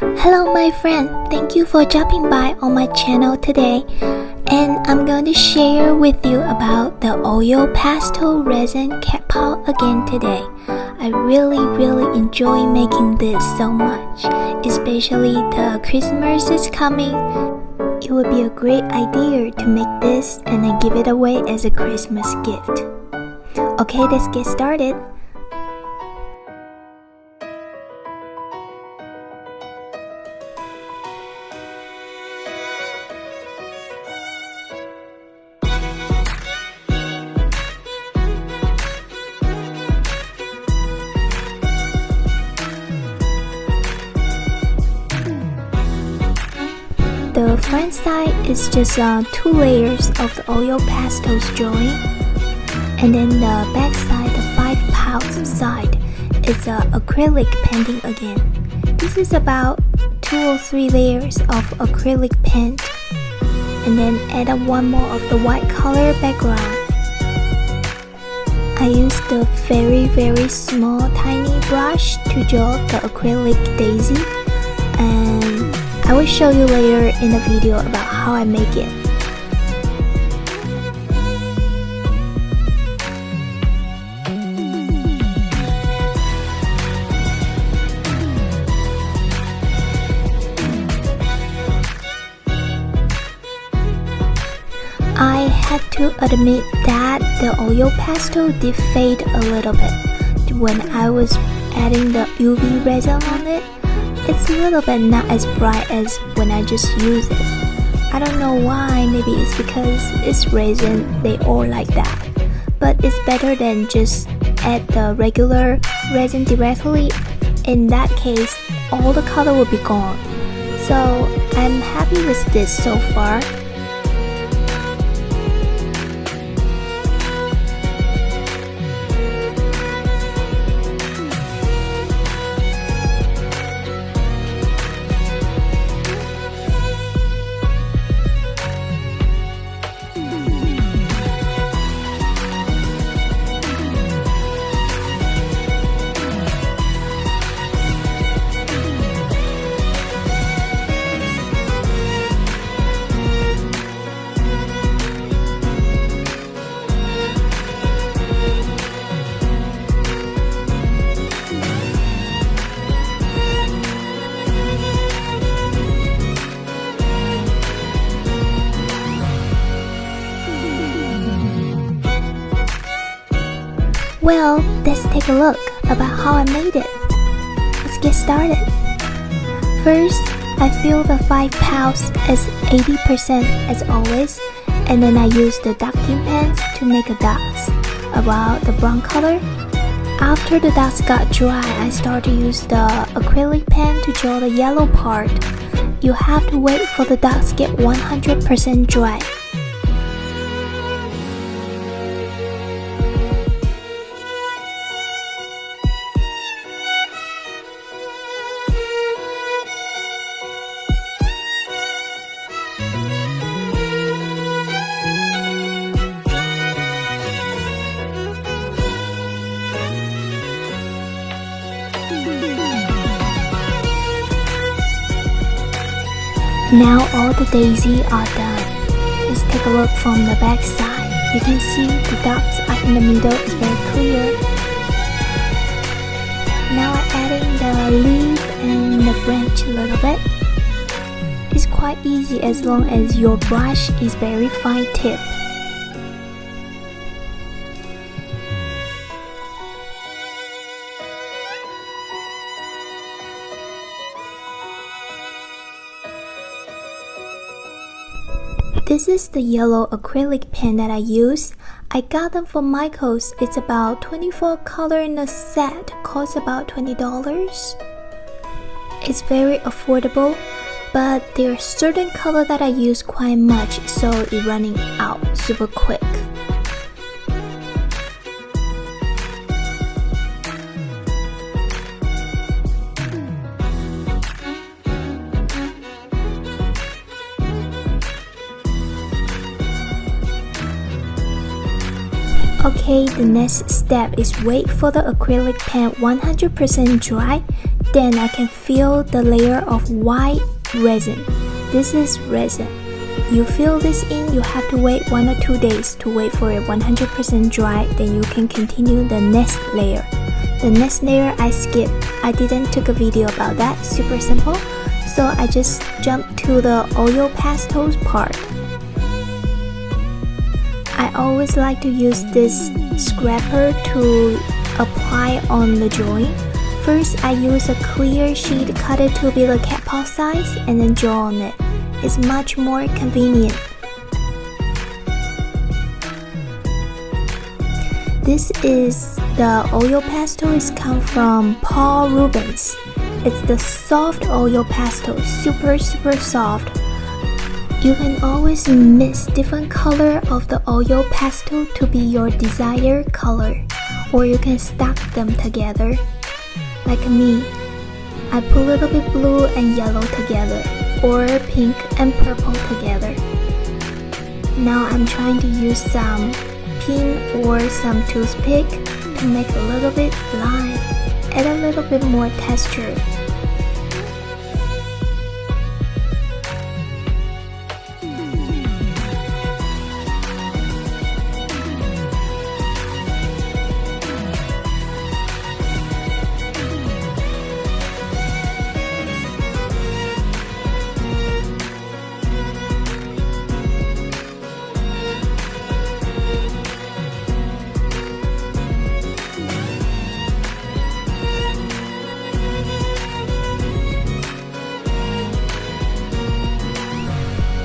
Hello my friend, thank you for dropping by on my channel today, and I'm going to share with you about the oil pastel resin cat paw again today. I really enjoy making this so much, especially the Christmas is coming. It would be a great idea to make this and then give it away as a Christmas gift. Okay, let's get started. The front side is just 2 layers of the oil pastels drawing, and then the back side, the 5 pouch side, is acrylic painting again. This is about 2 or 3 layers of acrylic paint, and then add up 1 more of the white color background. I used the very small tiny brush to draw the acrylic daisy, and I will show you later in the video about how I make it. I had to admit that the oil pastel did fade a little bit when I was adding the UV resin on it. It's a little bit not as bright as when I just use it. I don't know why, maybe it's because it's resin, they all like that. But it's better than just add the regular resin directly. In that case, all the color will be gone. So I'm happy with this so far. Well, let's take a look about how I made it. Let's get started. First, I fill the 5 pouches as 80% as always, and then I use the dotting pens to make a dots about the brown color. After the dots got dry, I start to use the acrylic pen to draw the yellow part. You have to wait for the dots get 100% dry. Now all the daisy are done. Let's take a look from the back side. You can see the dots are in the middle is very clear. Now I'm adding the leaf and the branch a little bit. It's quite easy as long as your brush is very fine tip. This is the yellow acrylic pen that I use. I got them from Michael's. It's about 24 color in a set, costs about $20. It's very affordable, but there are certain color that I use quite much, so it's running out super quick. Okay, the next step is wait for the acrylic paint 100% dry. Then I can fill the layer of white resin. This is resin. You fill this in, you have to wait 1 or 2 days to wait for it 100% dry. Then you can continue the next layer. The next layer I skipped. I didn't take a video about that. Super simple. So I just jumped to the oil pastels part. I always like to use this scraper to apply on the drawing. First, I use a clear sheet, cut it to be the cat paw size, and then draw on it. It's much more convenient. This is the oil pastels come from Paul Rubens. It's the soft oil pastel, super soft. You can always mix different color of the oil pastel to be your desired color, or you can stack them together. Like me, I put a little bit blue and yellow together, or pink and purple together. Now I'm trying to use some pin or some toothpick to make a little bit line, add a little bit more texture.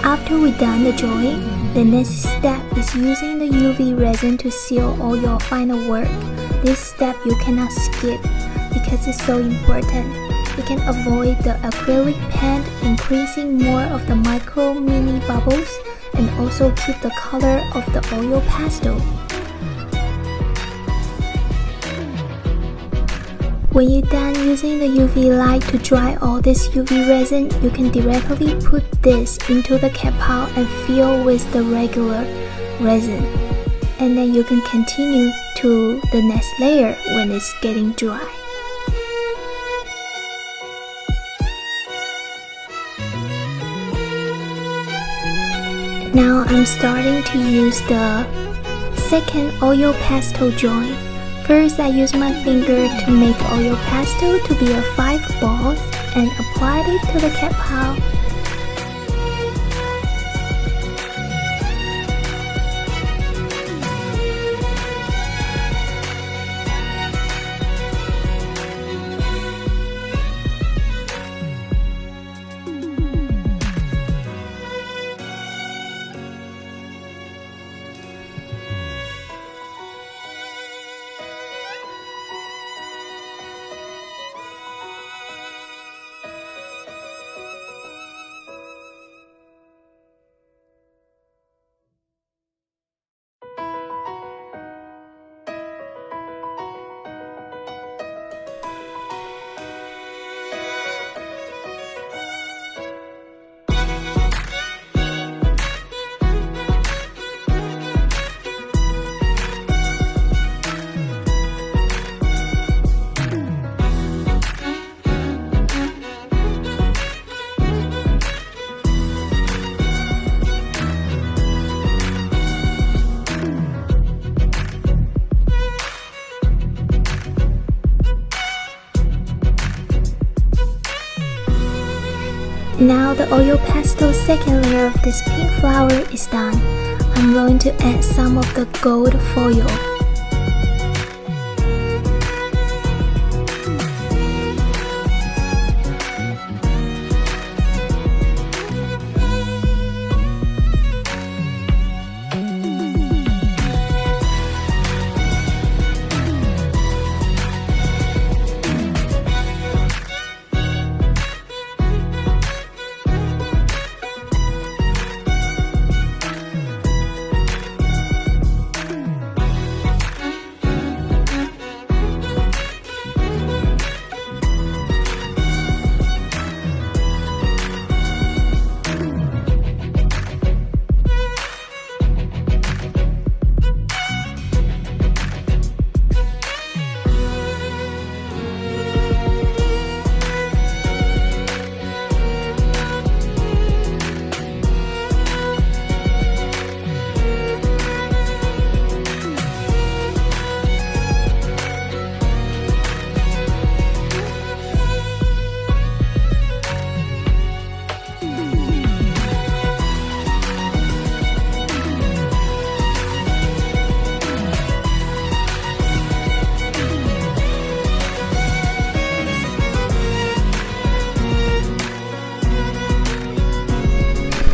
After we're done the drawing, the next step is using the UV resin to seal all your final work. This step you cannot skip because it's so important. You can avoid the acrylic paint increasing more of the micro mini bubbles and also keep the color of the oil pastel. When you're done using the UV light to dry all this UV resin, you can directly put this into the cat paw and fill with the regular resin. And then you can continue to the next layer when it's getting dry. Now I'm starting to use the second oil pastel drawing. First, I use my finger to make oil pastel to be a 5 balls and applied it to the cat paw. Now the oil pastel second layer of this pink flower is done. I'm going to add some of the gold foil.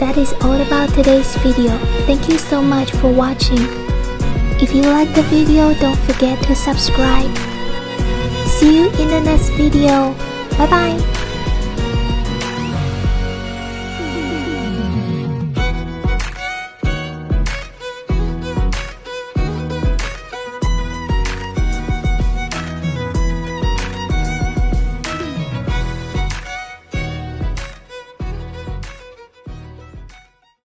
that is all about today's video. Thank you so much for watching. If you like the video, don't forget to subscribe. See you in the next video. Bye bye.